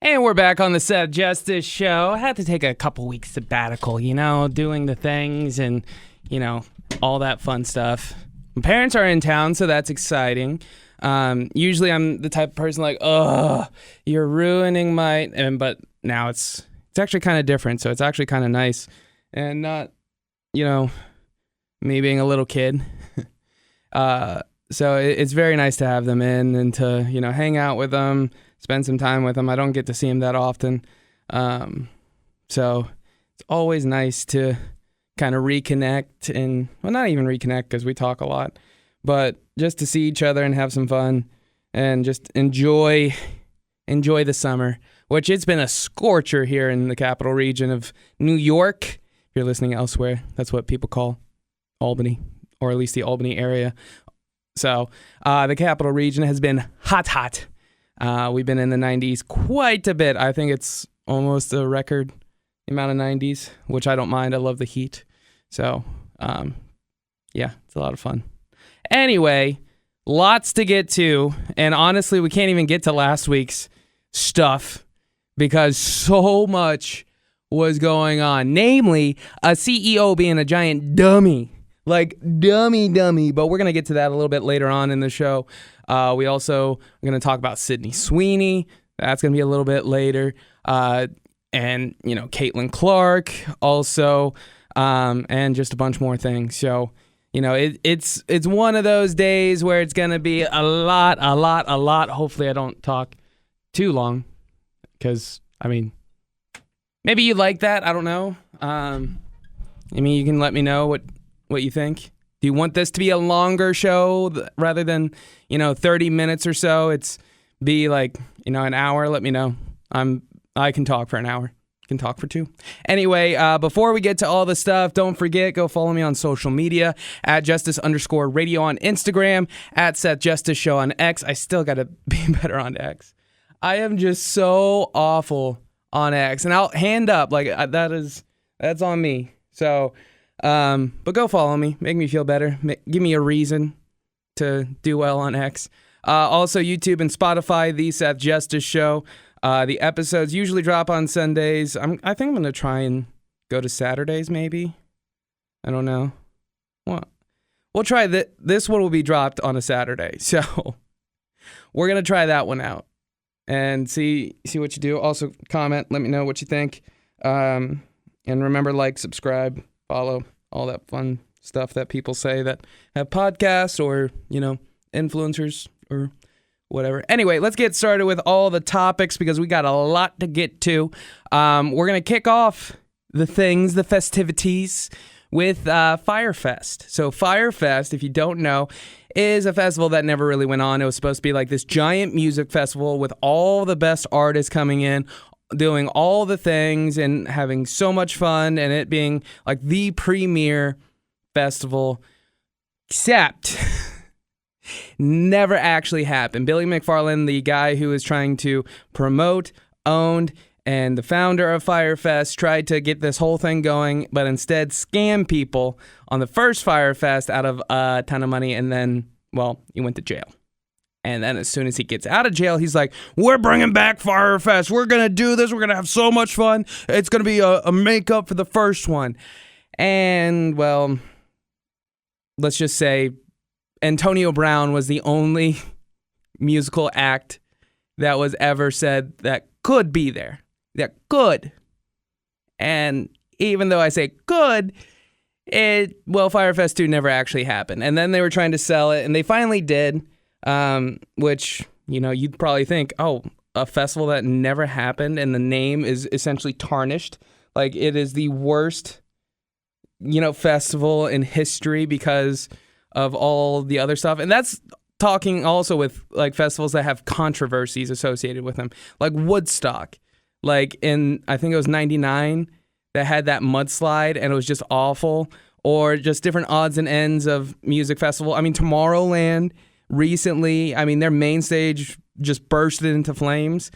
And we're back on the Seth Justice Show. I had to take a couple weeks sabbatical, doing the things and, all that fun stuff. My parents are in town, so that's exciting. Usually I'm the type of person like, ugh, you're ruining but now it's actually kind of different, so it's actually kind of nice. And not, me being a little kid. So it's very nice to have them in and to, hang out with them, spend some time with them. I don't get to see them that often. So it's always nice to kind of reconnect and, well, not even reconnect because we talk a lot, but just to see each other and have some fun and just enjoy the summer, which it's been a scorcher here in the capital region of New York. If you're listening elsewhere, that's what people call Albany, or at least the Albany area. So the capital region has been hot. We've been in the 90s quite a bit. I think it's almost a record amount of 90s, which I don't mind. I love the heat. So, yeah, it's a lot of fun. Anyway, lots to get to. And honestly, we can't even get to last week's stuff because so much was going on. Namely, a CEO being a giant dummy. Like, dummy. But we're going to get to that a little bit later on in the show. We also are going to talk about Sydney Sweeney. That's going to be a little bit later. And, Caitlin Clark also, and just a bunch more things. So, it's one of those days where it's going to be a lot. Hopefully I don't talk too long because, maybe you like that. I don't know. You can let me know what you think. Do you want this to be a longer show rather than, 30 minutes or so? It's be like, an hour. Let me know. I can talk for an hour. Can talk for 2. Anyway, before we get to all the stuff, don't forget, go follow me on social media at Justice_Radio on Instagram, at Seth Justice Show on X. I still got to be better on X. I am just so awful on X, and I'll hand up that's on me. So, but go follow me, make me feel better, give me a reason to do well on X. Also, YouTube and Spotify, The Seth Justice Show. The episodes usually drop on Sundays. I think I'm going to try and go to Saturdays, maybe. I don't know. Well, we'll try that. This one will be dropped on a Saturday. So we're going to try that one out and see what you do. Also, comment. Let me know what you think. And remember, like, subscribe, follow, all that fun stuff that people say that have podcasts or, influencers or whatever. Anyway, let's get started with all the topics because we got a lot to get to. We're going to kick off the festivities with Fyre Fest. So Fyre Fest, if you don't know, is a festival that never really went on. It was supposed to be like this giant music festival with all the best artists coming in, doing all the things and having so much fun, and it being like the premier festival, except never actually happened. Billy McFarland, the guy who was trying to promote, owned, and the founder of Fyre Fest, tried to get this whole thing going, but instead scammed people on the first Fyre Fest out of a ton of money, and then, he went to jail. And then as soon as he gets out of jail, he's like, we're bringing back Fyre Fest. We're going to do this. We're going to have so much fun. It's going to be a makeup for the first one. And, let's just say Antonio Brown was the only musical act that was ever said that could be there. That could. And even though I say could, Fyre Fest 2 never actually happened. And then they were trying to sell it, and they finally did. Which, you'd probably think, a festival that never happened and the name is essentially tarnished. Like, it is the worst, festival in history because of all the other stuff. And that's talking also with, like, festivals that have controversies associated with them. Like Woodstock. Like, I think it was 99 that had that mudslide and it was just awful. Or just different odds and ends of music festival. Tomorrowland recently, their main stage just bursted into flames,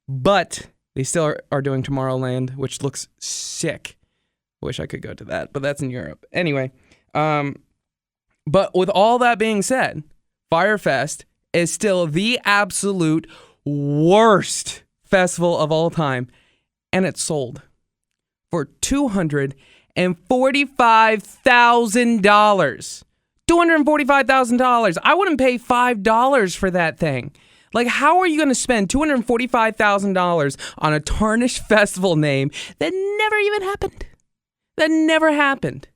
but they still are doing Tomorrowland, which looks sick. Wish I could go to that, but that's in Europe. Anyway, but with all that being said, Fyre Fest is still the absolute worst festival of all time, and it sold for $245,000. $245,000. I wouldn't pay $5 for that thing. Like, how are you going to spend $245,000 on a tarnished festival name that never even happened? That never happened.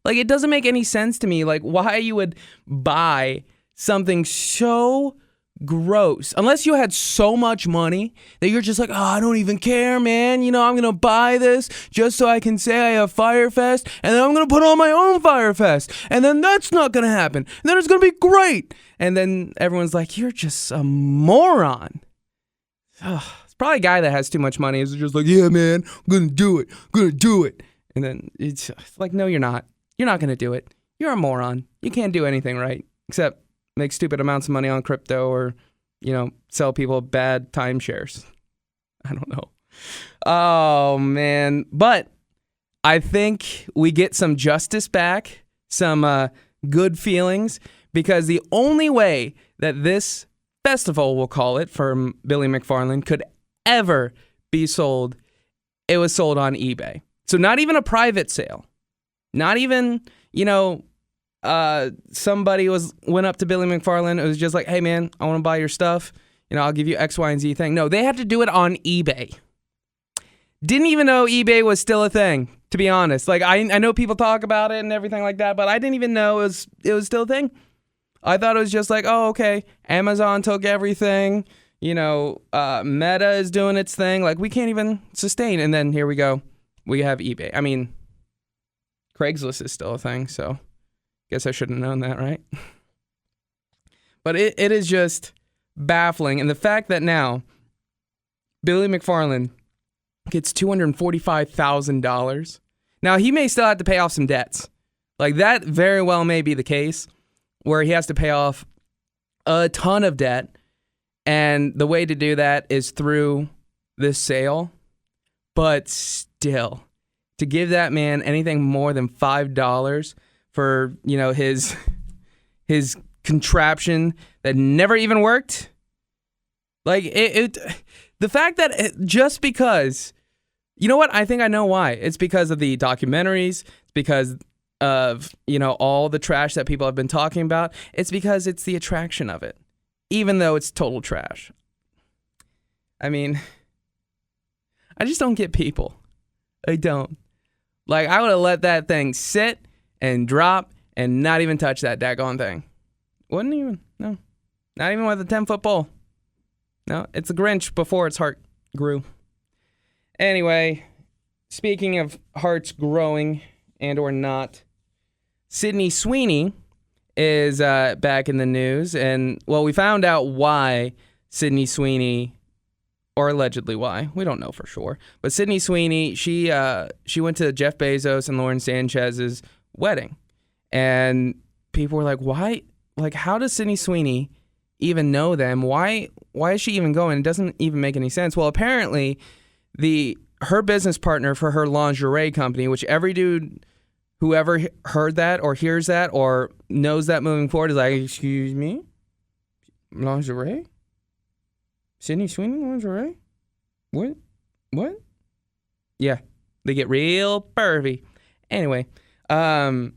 Like, it doesn't make any sense to me, like, why you would buy something so gross. Unless you had so much money that you're just like, oh, I don't even care, man. You know, I'm going to buy this just so I can say I have Fyre Fest, and then I'm going to put on my own Fyre Fest, and then that's not going to happen. And then it's going to be great. And then everyone's like, you're just a moron. Ugh, it's probably a guy that has too much money. He's just like, yeah, man, I'm going to do it. I'm going to do it. And then it's like, no, you're not. You're not going to do it. You're a moron. You can't do anything right except make stupid amounts of money on crypto or, you know, sell people bad timeshares. I don't know. Oh, man. But I think we get some justice back, some good feelings, because the only way that this festival, we'll call it, for Billy McFarland could ever be sold, it was sold on eBay. So not even a private sale. Not even, you know, somebody went up to Billy McFarland. It was just like, hey, man, I want to buy your stuff. You know, I'll give you X, Y, and Z thing. No, they had to do it on eBay. Didn't even know eBay was still a thing, to be honest. Like, I know people talk about it and everything like that, but I didn't even know it was still a thing. I thought it was just like, oh, okay, Amazon took everything. You know, Meta is doing its thing. Like, we can't even sustain. And then here we go. We have eBay. I mean, Craigslist is still a thing, so guess I should have known that, right? But it is just baffling. And the fact that now Billy McFarland gets $245,000. Now, he may still have to pay off some debts. Like, that very well may be the case, where he has to pay off a ton of debt. And the way to do that is through this sale. But still, to give that man anything more than $5 for, you know, his contraption that never even worked. Like, the fact that just because, you know what? I think I know why. It's because of the documentaries. It's because of, you know, all the trash that people have been talking about. It's because it's the attraction of it, even though it's total trash. I mean, I just don't get people. I don't. Like, I would have let that thing sit and drop and not even touch that daggone thing. Wouldn't even. No. Not even with a 10-foot pole. No, it's a Grinch before its heart grew. Anyway, speaking of hearts growing and or not, Sydney Sweeney is back in the news. And, well, we found out why Sydney Sweeney, or allegedly why, we don't know for sure. But Sydney Sweeney, she went to Jeff Bezos and Lauren Sanchez's wedding. And people were like, why? Like, how does Sydney Sweeney even know them? Why is she even going? It doesn't even make any sense. Well, apparently, her business partner for her lingerie company, which every dude who ever heard that or hears that or knows that moving forward is like, excuse me? Lingerie? Sydney Sweeney lingerie? What? Yeah, they get real pervy. Anyway, so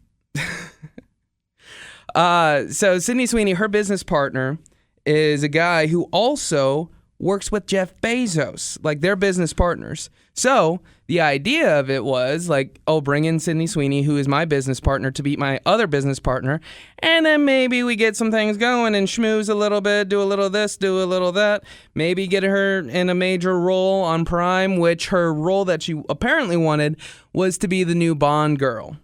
Sydney Sweeney, her business partner, is a guy who also works with Jeff Bezos, like they're business partners. So the idea of it was like, oh, bring in Sydney Sweeney, who is my business partner, to beat my other business partner, and then maybe we get some things going and schmooze a little bit, do a little this, do a little that, maybe get her in a major role on Prime, which her role that she apparently wanted was to be the new Bond girl.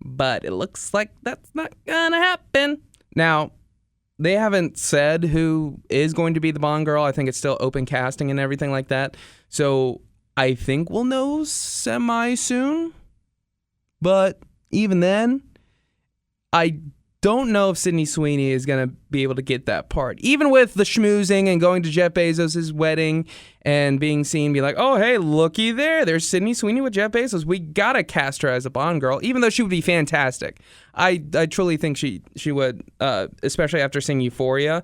But it looks like that's not gonna happen. Now, they haven't said who is going to be the Bond girl. I think it's still open casting and everything like that. So I think we'll know semi-soon. But even then, I don't know if Sydney Sweeney is going to be able to get that part. Even with the schmoozing and going to Jeff Bezos' wedding and being seen, be like, oh, hey, looky there. There's Sydney Sweeney with Jeff Bezos. We got to cast her as a Bond girl, even though she would be fantastic. I truly think she would, especially after seeing Euphoria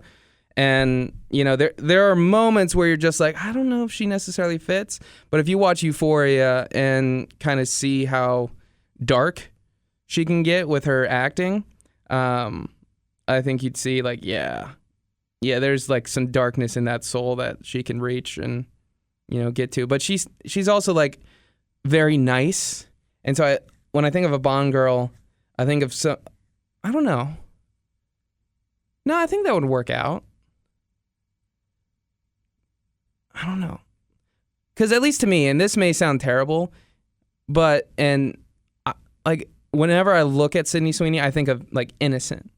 And, there are moments where you're just like, I don't know if she necessarily fits. But if you watch Euphoria and kind of see how dark she can get with her acting, I think you'd see like, yeah, there's like some darkness in that soul that she can reach and, get to. But she's also like very nice. And so when I think of a Bond girl, I think of I don't know. No, I think that would work out. I don't know. Because at least to me, and this may sound terrible, but, like, whenever I look at Sydney Sweeney, I think of, like, innocent.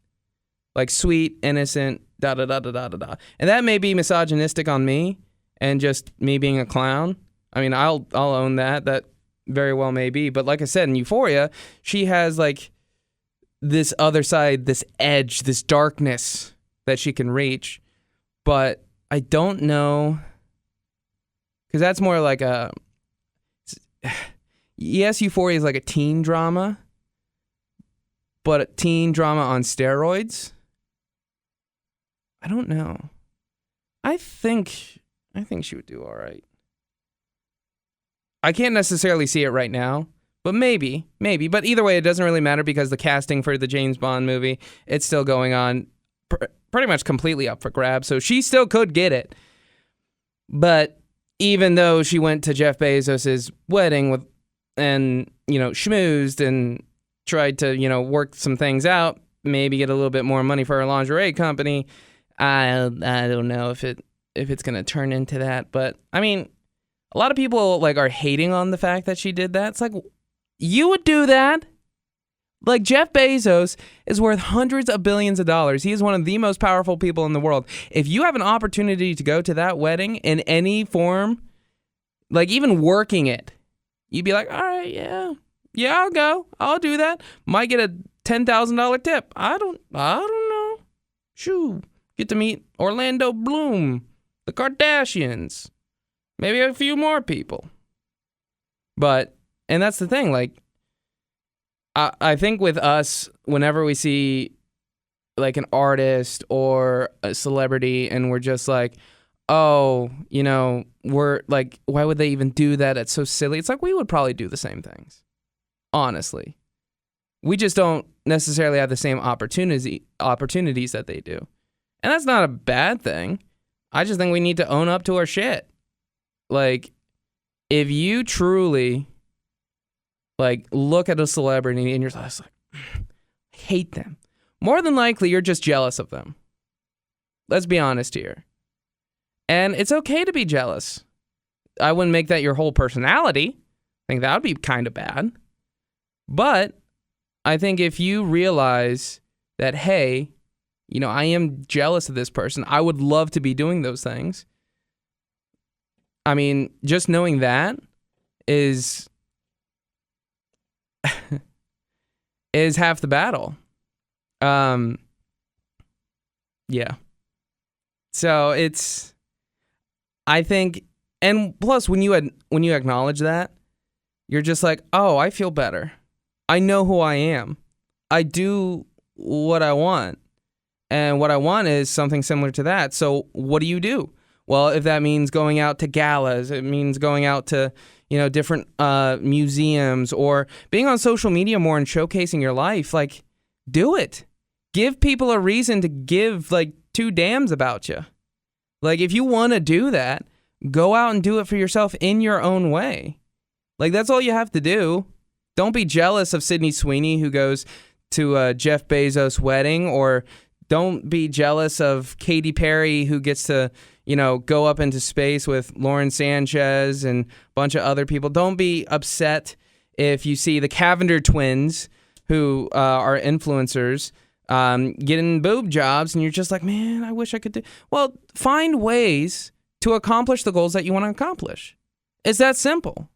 Like, sweet, innocent, da-da-da-da-da-da-da. And that may be misogynistic on me, and just me being a clown. I mean, I'll own that. That very well may be. But like I said, in Euphoria, she has, like, this other side, this edge, this darkness that she can reach. But I don't know... Because that's more like yes, Euphoria is like a teen drama, but a teen drama on steroids? I don't know. I think she would do all right. I can't necessarily see it right now, but maybe. But either way, it doesn't really matter because the casting for the James Bond movie, it's still going on pretty much completely up for grabs, so she still could get it. But... even though she went to Jeff Bezos' wedding and schmoozed and tried to, work some things out, maybe get a little bit more money for her lingerie company, I don't know if it's going to turn into that. But, I mean, a lot of people, like, are hating on the fact that she did that. It's like, you would do that? Like, Jeff Bezos is worth hundreds of billions of dollars. He is one of the most powerful people in the world. If you have an opportunity to go to that wedding in any form, like even working it, you'd be like, all right, yeah, I'll go. I'll do that. Might get a $10,000 tip. I don't know. Shoo. Get to meet Orlando Bloom, the Kardashians, maybe a few more people. But, and that's the thing, like, I think with us, whenever we see like an artist or a celebrity and we're just like, oh, we're like, why would they even do that? It's so silly. It's like we would probably do the same things. Honestly. We just don't necessarily have the same opportunities that they do. And that's not a bad thing. I just think we need to own up to our shit. Like, if you truly... like, look at a celebrity and you're just like, hate them. More than likely, you're just jealous of them. Let's be honest here. And it's okay to be jealous. I wouldn't make that your whole personality. I think that would be kind of bad. But I think if you realize that, hey, I am jealous of this person. I would love to be doing those things. I mean, just knowing that is half the battle. Yeah. So I think, and plus when you acknowledge that, you're just like, oh, I feel better. I know who I am. I do what I want. And what I want is something similar to that. So what do? Well, if that means going out to galas, it means going out to, different museums or being on social media more and showcasing your life, like, do it. Give people a reason to give, like, two damns about you. Like, if you want to do that, go out and do it for yourself in your own way. Like, that's all you have to do. Don't be jealous of Sydney Sweeney who goes to Jeff Bezos' wedding, or don't be jealous of Katy Perry who gets to, go up into space with Lauren Sanchez and a bunch of other people. Don't be upset if you see the Cavender twins who are influencers getting boob jobs and you're just like, man, I wish I could do. Well, find ways to accomplish the goals that you want to accomplish. It's that simple.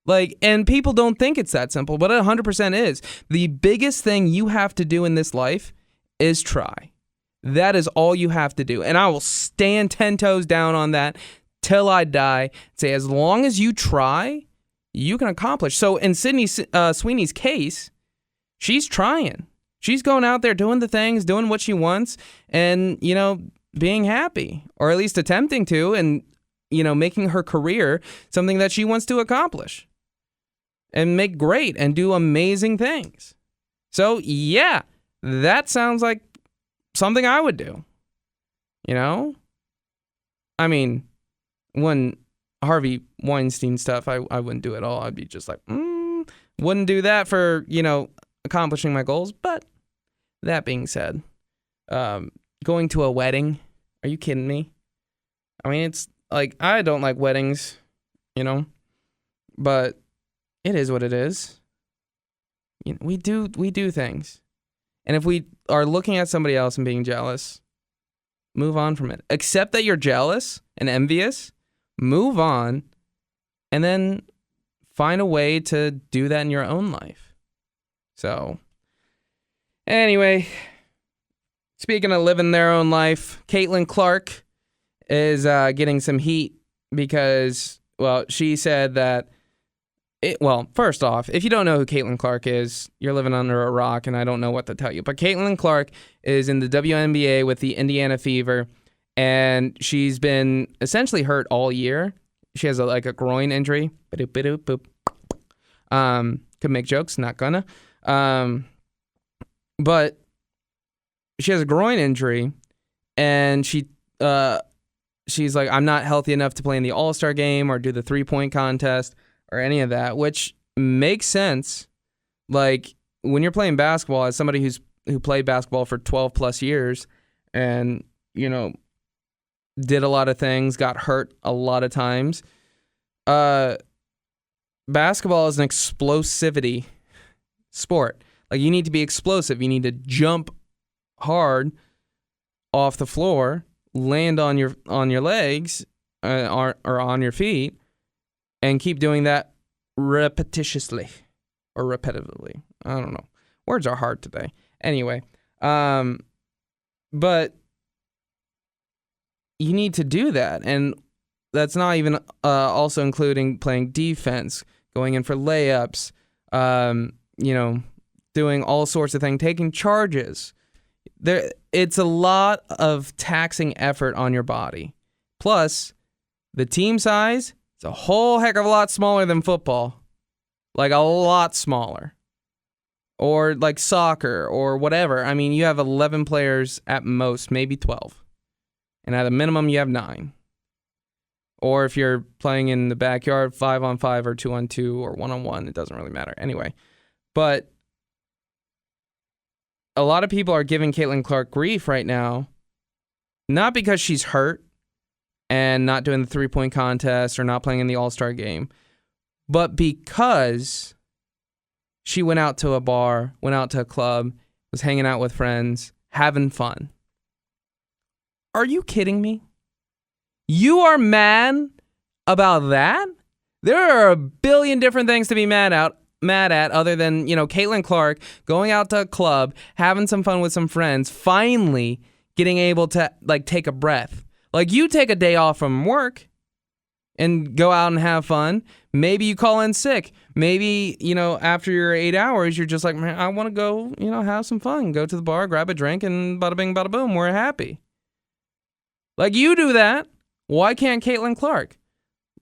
Like, and people don't think it's that simple, but it 100% is. The biggest thing you have to do in this life is try. That is all you have to do. And I will stand 10 toes down on that till I die. Say, as long as you try, you can accomplish. So in Sydney Sweeney's case, she's trying. She's going out there doing the things, doing what she wants. And, being happy, or at least attempting to, and, making her career something that she wants to accomplish and make great and do amazing things. So, yeah, that sounds like something I would do. I mean, when Harvey Weinstein stuff, I wouldn't do it all. I'd be just like, wouldn't do that for, accomplishing my goals. But that being said, going to a wedding, are you kidding me? I mean, it's like, I don't like weddings, but it is what it is. We do things. And if we are looking at somebody else and being jealous, move on from it. Accept that you're jealous and envious, move on, and then find a way to do that in your own life. So, anyway, speaking of living their own life, Caitlin Clark is getting some heat because, she said that, first off, if you don't know who Caitlin Clark is, you're living under a rock, and I don't know what to tell you. But Caitlin Clark is in the WNBA with the Indiana Fever, and she's been essentially hurt all year. She has a groin injury. Could make jokes, not gonna. But she has a groin injury, and she's like, I'm not healthy enough to play in the All-Star game or do the 3-point contest or any of that, which makes sense. Like, when you're playing basketball, as somebody who played basketball for 12 plus years and, did a lot of things, got hurt a lot of times, basketball is an explosivity sport. Like, you need to be explosive. You need to jump hard off the floor, land on your legs or on your feet, and keep doing that repetitiously or repetitively. I don't know. Words are hard today. Anyway, but you need to do that. And that's not even also including playing defense, going in for layups, doing all sorts of things, taking charges. It's a lot of taxing effort on your body. Plus, the team size, it's a whole heck of a lot smaller than football. Like, a lot smaller. Or like soccer or whatever. I mean, you have 11 players at most, maybe 12. And at a minimum, you have 9. Or if you're playing in the backyard, 5-on-5 or 2-on-2 or 1-on-1, it doesn't really matter. Anyway, but a lot of people are giving Caitlin Clark grief right now, not because she's hurt and not doing the 3-point contest or not playing in the All-Star game, but because she went out to a bar, went out to a club, was hanging out with friends, having fun. Are you kidding me? You are mad about that? There are a billion different things to be mad at other than, Caitlin Clark going out to a club, having some fun with some friends, finally getting able to, take a breath. Like, you take a day off from work and go out and have fun. Maybe you call in sick. Maybe, after your 8 hours, you're just like, man, I want to go, have some fun. Go to the bar, grab a drink, and bada bing, bada boom, we're happy. Like, you do that. Why can't Caitlin Clark?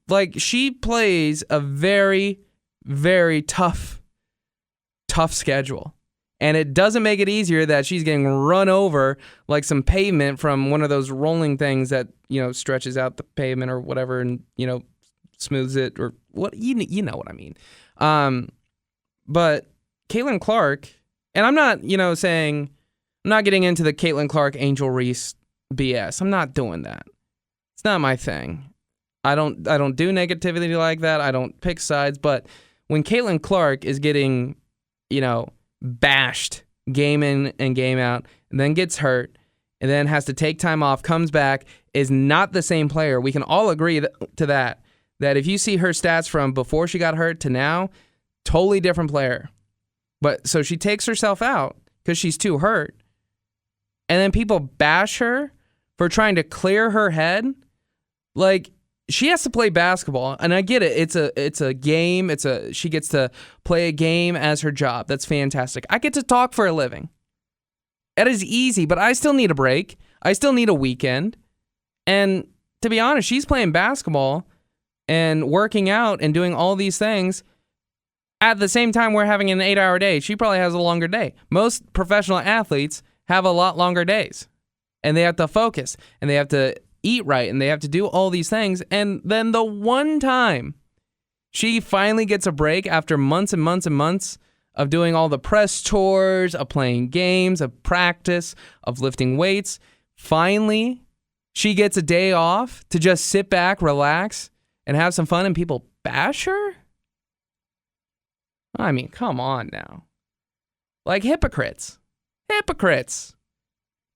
Like, she plays a very, very tough schedule. And it doesn't make it easier that she's getting run over like some pavement from one of those rolling things that, stretches out the pavement or whatever and, smooths it or what, you know what I mean. But Caitlin Clark, and I'm not, saying, I'm not getting into the Caitlin Clark, Angel Reese BS. I'm not doing that. It's not my thing. I don't do negativity like that. I don't pick sides. But when Caitlin Clark is getting, bashed game in and game out, and then gets hurt, and then has to take time off, comes back, is not the same player. We can all agree to that. That if you see her stats from before she got hurt to now, totally different player. But so she takes herself out because she's too hurt. And then people bash her for trying to clear her head. Like, she has to play basketball, and I get it. It's a game. She gets to play a game as her job. That's fantastic. I get to talk for a living. That is easy, but I still need a break. I still need a weekend. And to be honest, she's playing basketball and working out and doing all these things at the same time we're having an 8-hour day. She probably has a longer day. Most professional athletes have a lot longer days. And they have to focus. And they have to eat right. And they have to do all these things. And then the one time she finally gets a break after months and months and months of doing all the press tours, of playing games, of practice, of lifting weights, finally she gets a day off to just sit back, relax, and have some fun, and people bash her? I mean, come on now. Like hypocrites. Hypocrites.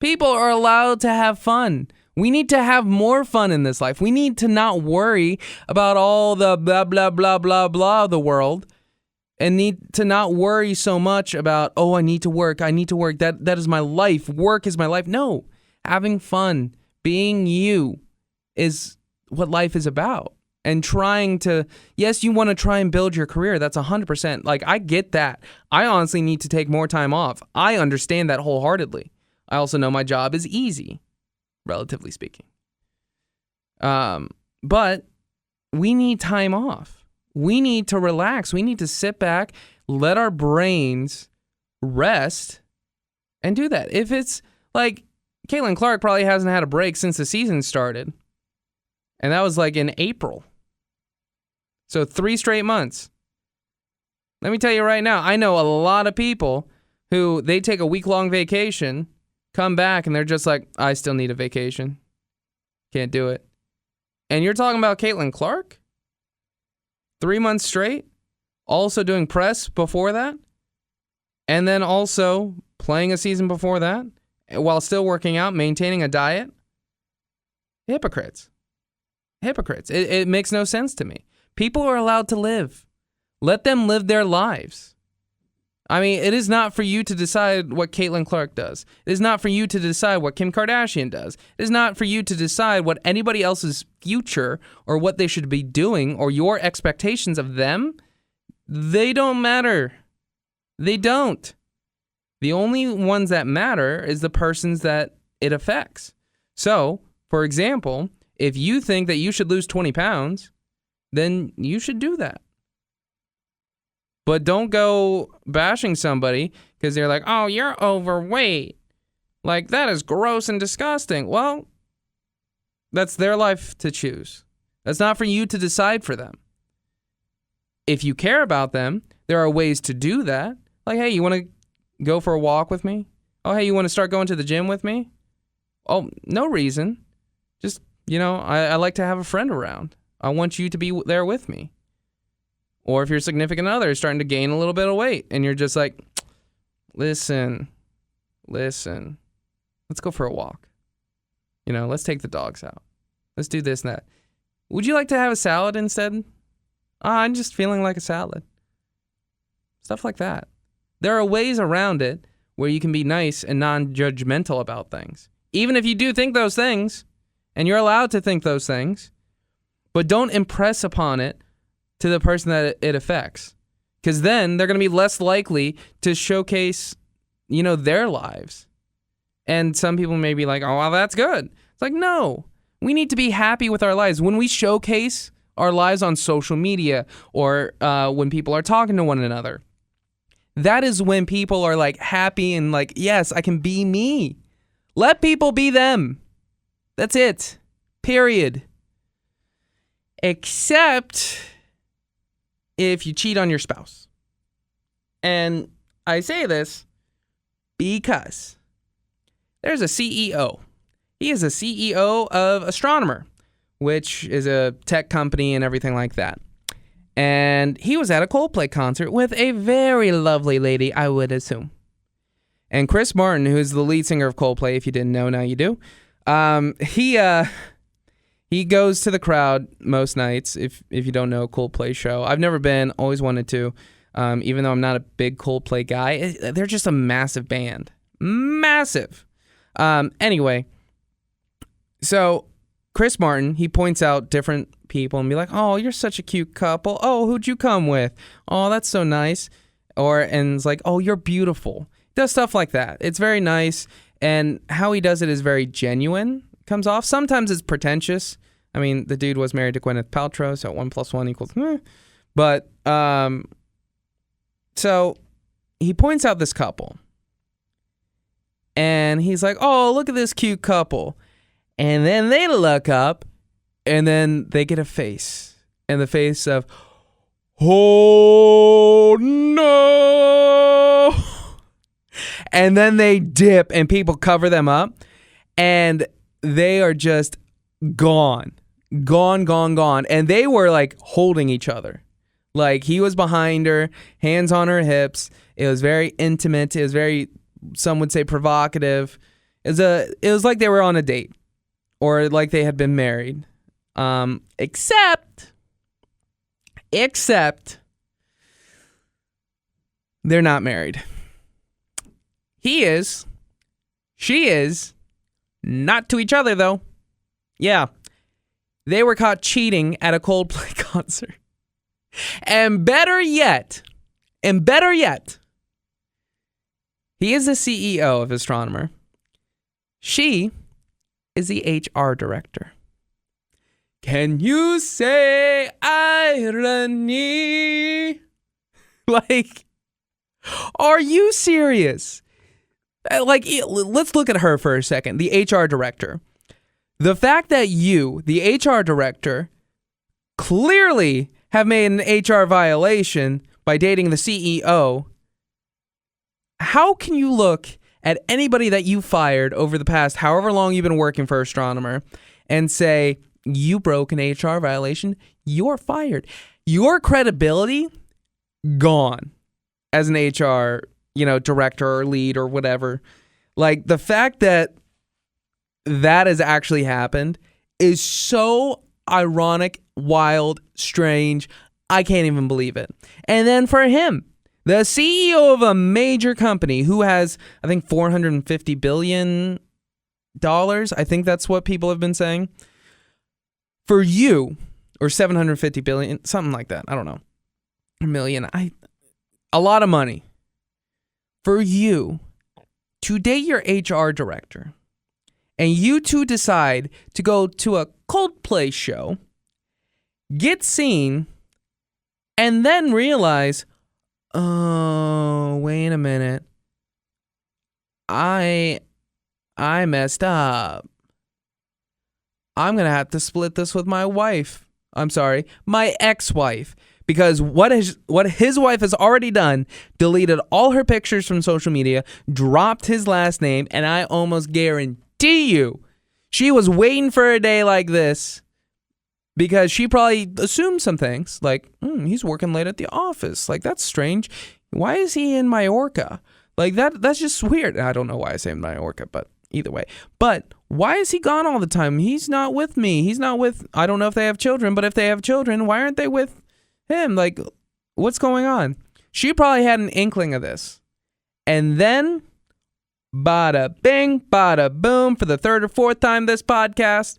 People are allowed to have fun. We need to have more fun in this life. We need to not worry about all the blah, blah, blah, blah, blah of the world, and need to not worry so much about, oh, I need to work. That is my life. Work is my life. No. Having fun, being you is what life is about. And trying to, yes, you want to try and build your career. That's 100%. Like, I get that. I honestly need to take more time off. I understand that wholeheartedly. I also know my job is easy, relatively speaking. But we need time off. We need to relax. We need to sit back, let our brains rest, and do that. If it's like, Caitlin Clark probably hasn't had a break since the season started. And that was like in April. So 3 straight months. Let me tell you right now, I know a lot of people who they take a week-long vacation, come back, and they're just like, I still need a vacation. Can't do it. And you're talking about Caitlin Clark? 3 months straight? Also doing press before that? And then also playing a season before that? While still working out, maintaining a diet? Hypocrites. Hypocrites. It makes no sense to me. People are allowed to live. Let them live their lives. I mean, it is not for you to decide what Caitlin Clark does. It is not for you to decide what Kim Kardashian does. It is not for you to decide what anybody else's future or what they should be doing or your expectations of them. They don't matter. They don't. The only ones that matter is the persons that it affects. So, for example, if you think that you should lose 20 pounds, then you should do that. But don't go bashing somebody because they're like, oh, you're overweight. Like, that is gross and disgusting. Well, that's their life to choose. That's not for you to decide for them. If you care about them, there are ways to do that. Like, hey, you want to go for a walk with me? Oh, hey, you want to start going to the gym with me? Oh, no reason. Just, I like to have a friend around. I want you to be there with me. Or if your significant other is starting to gain a little bit of weight and you're just like, listen, let's go for a walk. Let's take the dogs out. Let's do this and that. Would you like to have a salad instead? I'm just feeling like a salad. Stuff like that. There are ways around it where you can be nice and non-judgmental about things. Even if you do think those things, and you're allowed to think those things, but don't impress upon it to the person that it affects. Because then they're going to be less likely to showcase, their lives. And some people may be like, oh, well, that's good. It's like, no. We need to be happy with our lives. When we showcase our lives on social media or when people are talking to one another, that is when people are like happy and like, yes, I can be me. Let people be them. That's it. Period. Except if you cheat on your spouse. And I say this because there's a CEO. He is a CEO of Astronomer, which is a tech company and everything like that. And he was at a Coldplay concert with a very lovely lady, I would assume. And Chris Martin, who is the lead singer of Coldplay, if you didn't know, now you do. He goes to the crowd most nights, if you don't know, Coldplay show. I've never been, always wanted to, even though I'm not a big Coldplay guy. They're just a massive band. Massive. Anyway, so Chris Martin, he points out different people and be like, oh, you're such a cute couple. Oh, who'd you come with? Oh, that's so nice. And it's like, oh, you're beautiful. Does stuff like that. It's very nice. And how he does it is very genuine, comes off. Sometimes it's pretentious. I mean, the dude was married to Gwyneth Paltrow, so 1 + 1 =. But, so he points out this couple. And he's like, oh, look at this cute couple. And then they look up, and then they get a face. And the face of, oh, no. And then they dip, and people cover them up. And they are just gone. Gone. And they were, like, holding each other. Like, he was behind her, hands on her hips. It was very intimate. It was very, some would say, provocative. It was like they were on a date. Or like they had been married. Except they're not married. He is. She is. Not to each other, though. Yeah. They were caught cheating at a Coldplay concert. And better yet, he is the CEO of Astronomer. She is the HR director. Can you say irony? Like, are you serious? Like, let's look at her for a second, the HR director. The fact that you, the HR director, clearly have made an HR violation by dating the CEO, how can you look at anybody that you fired over the past however long you've been working for Astronomer and say, you broke an HR violation, you're fired? Your credibility, gone as an HR, director or lead or whatever. Like, the fact that has actually happened is so ironic, wild, strange. I can't even believe it. And then for him, the CEO of a major company who has, I think, $450 billion. I think that's what people have been saying. For you, or $750 billion, something like that. I don't know. A million. A lot of money. For you to date your HR director, and you two decide to go to a Coldplay show, get seen, and then realize, oh, wait a minute. I messed up. I'm going to have to split this with my wife. I'm sorry, my ex-wife. Because what his wife has already done, deleted all her pictures from social media, dropped his last name, and I almost guarantee you she was waiting for a day like this because she probably assumed some things like, he's working late at the office. Like, that's strange. Why is he in Mallorca? Like, that's just weird. I don't know why I say Mallorca, but either way. But why is he gone all the time? He's not with me. He's not with, I don't know if they have children, but if they have children, why aren't they with him? Like, what's going on? She probably had an inkling of this. And then, bada bing, bada boom, for the third or fourth time this podcast,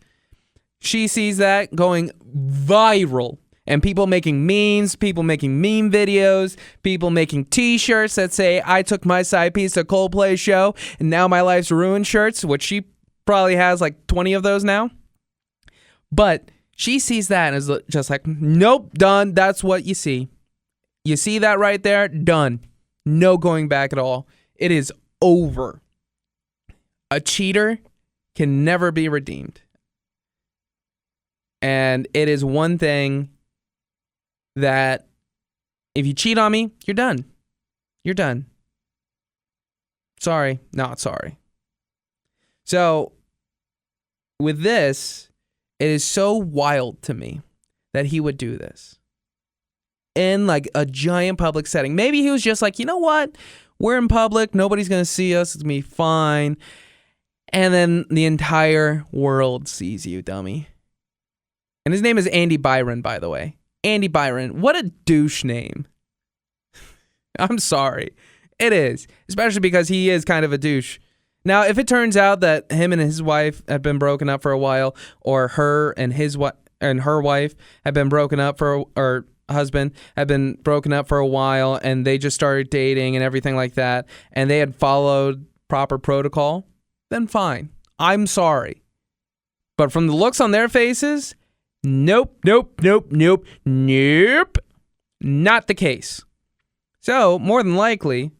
she sees that going viral. And people making memes, people making meme videos, people making t-shirts that say, I took my side piece to Coldplay show, and now my life's ruined shirts, which she probably has like 20 of those now. But she sees that and is just like, nope, done. That's what you see. You see that right there? Done. No going back at all. It is over. A cheater can never be redeemed. And it is one thing that if you cheat on me, you're done. You're done. Sorry, not sorry. So, with this, it is so wild to me that he would do this in like a giant public setting. Maybe he was just like, you know what? We're in public. Nobody's going to see us. It's going to be fine. And then the entire world sees you, dummy. And his name is Andy Byron, by the way. Andy Byron. What a douche name. I'm sorry. It is. Especially because he is kind of a douche. Now, if it turns out that him and his wife had been broken up for a while, or her and her wife had been broken up or husband had been broken up for a while, and they just started dating and everything like that, and they had followed proper protocol, then fine. I'm sorry. But from the looks on their faces, nope. Not the case. So, more than likely,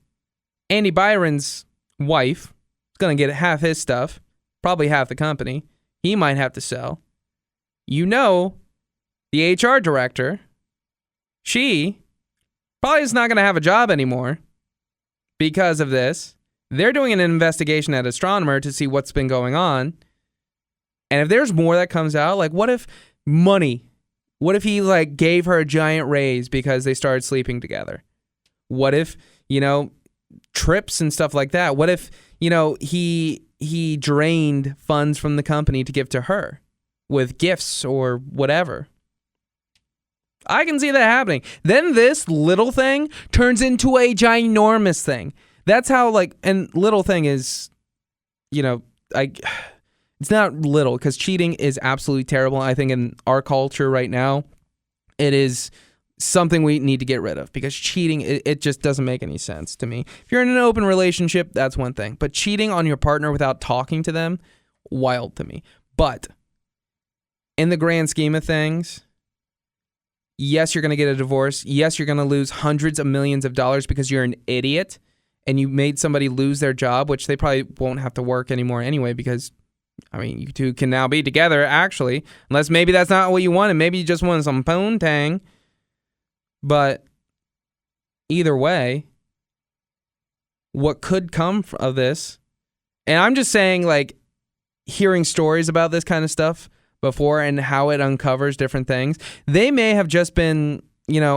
Andy Byron's wife is going to get half his stuff, probably half the company. He might have to sell. You know, the HR director, she probably is not going to have a job anymore because of this. They're doing an investigation at Astronomer to see what's been going on. And if there's more that comes out, like what if he like gave her a giant raise because they started sleeping together? What if, trips and stuff like that? What if, he drained funds from the company to give to her with gifts or whatever? I can see that happening. Then this little thing turns into a ginormous thing. That's how and little thing is, it's not little because cheating is absolutely terrible. I think in our culture right now, it is something we need to get rid of because cheating, it just doesn't make any sense to me. If you're in an open relationship, that's one thing. But cheating on your partner without talking to them, wild to me. But in the grand scheme of things, yes, you're going to get a divorce. Yes, you're going to lose hundreds of millions of dollars because you're an idiot and you made somebody lose their job, which they probably won't have to work anymore anyway because, you two can now be together, actually. Unless maybe that's not what you wanted. Maybe you just wanted some poontang. But either way, what could come of this, and I'm just saying, hearing stories about this kind of stuff before and how it uncovers different things, they may have just been,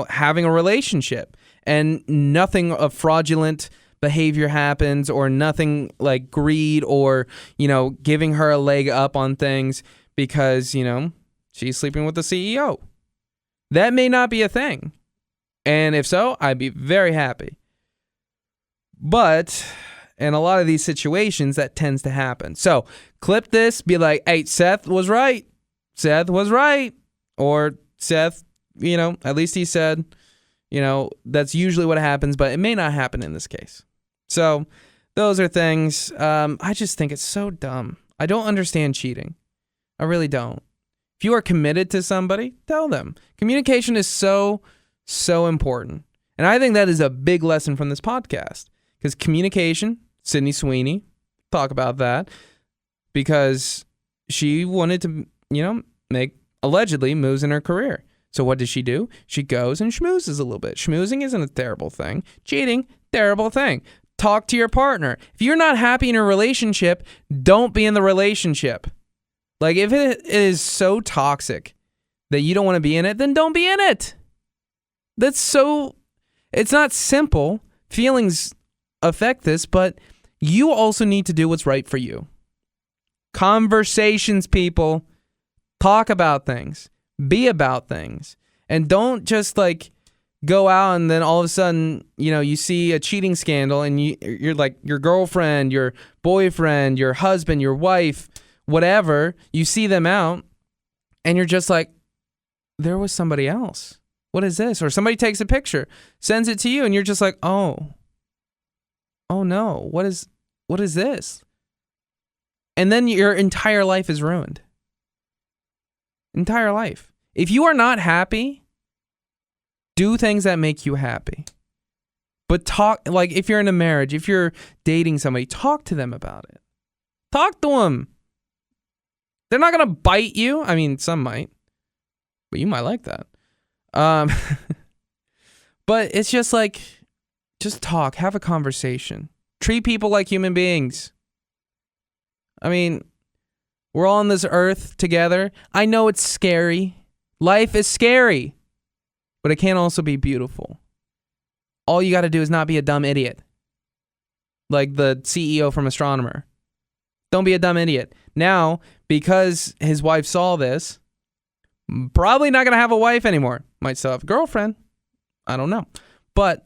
having a relationship and nothing of fraudulent behavior happens or nothing like greed or, giving her a leg up on things because, she's sleeping with the CEO. That may not be a thing. And if so, I'd be very happy. But in a lot of these situations, that tends to happen. So clip this, be like, hey, Seth was right. Seth was right. Or Seth, at least he said, that's usually what happens, but it may not happen in this case. So those are things. I just think it's so dumb. I don't understand cheating. I really don't. If you are committed to somebody, tell them. Communication is so important. And I think that is a big lesson from this podcast. Because communication, Sydney Sweeney, talk about that. Because she wanted to, make allegedly moves in her career. So what does she do? She goes and schmoozes a little bit. Schmoozing isn't a terrible thing. Cheating, terrible thing. Talk to your partner. If you're not happy in a relationship, don't be in the relationship. If it is so toxic that you don't want to be in it, then don't be in it. It's not simple. Feelings affect this, but you also need to do what's right for you. Conversations, people. Talk about things. Be about things. And don't just go out and then all of a sudden, you see a cheating scandal and you're like your girlfriend, your boyfriend, your husband, your wife, whatever, you see them out and you're just like, there was somebody else. What is this? Or somebody takes a picture, sends it to you, and you're just like, oh no, what is this? And then your entire life is ruined. Entire life. If you are not happy, do things that make you happy. But talk, if you're in a marriage, if you're dating somebody, talk to them about it. Talk to them. They're not going to bite you. Some might, but you might like that. But it's just just talk, have a conversation. Treat people like human beings. We're all on this earth together. I know it's scary. Life is scary, but it can also be beautiful. All you got to do is not be a dumb idiot. Like the CEO from Astronomer. Don't be a dumb idiot. Now, because his wife saw this, probably not going to have a wife anymore. Might still have a girlfriend. I don't know. But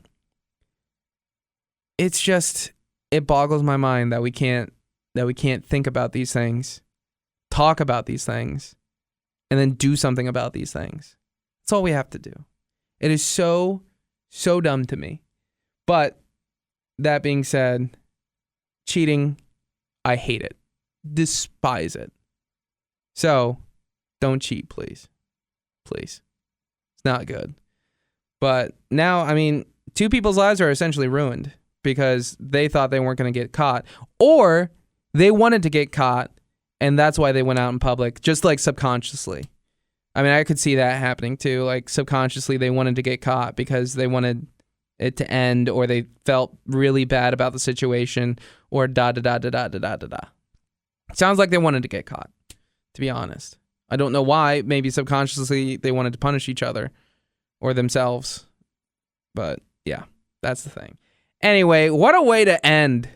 it's just, it boggles my mind that we can't think about these things, talk about these things, and then do something about these things. That's all we have to do. It is so dumb to me. But that being said, cheating, I hate it. Despise it. So, don't cheat, please. Please. It's not good. But now, I mean, 2 people's lives are essentially ruined because they thought they weren't going to get caught. Or they wanted to get caught, and that's why they went out in public, just like subconsciously. I mean, I could see that happening too. Like subconsciously, they wanted to get caught because they wanted it to end, or they felt really bad about the situation, or da-da-da-da-da-da-da-da. Sounds like they wanted to get caught, to be honest. I don't know why. Maybe subconsciously they wanted to punish each other or themselves. But yeah, that's the thing. Anyway, what a way to end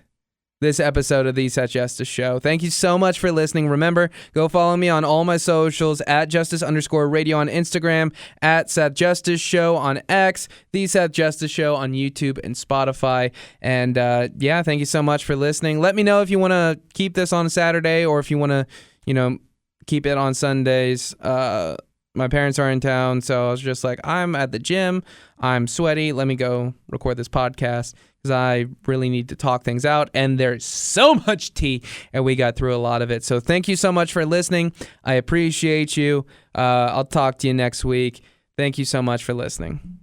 this episode of the Seth Justice Show. Thank you so much for listening. Remember, go follow me on all my socials at Justice_Radio on Instagram, at Seth Justice Show on X, The Seth Justice Show on YouTube and Spotify. And yeah, thank you so much for listening. Let me know if you want to keep this on Saturday or if you want to, keep it on Sundays. My parents are in town, so I was just like, I'm at the gym. I'm sweaty. Let me go record this podcast because I really need to talk things out. And there's so much tea, and we got through a lot of it. So thank you so much for listening. I appreciate you. I'll talk to you next week. Thank you so much for listening.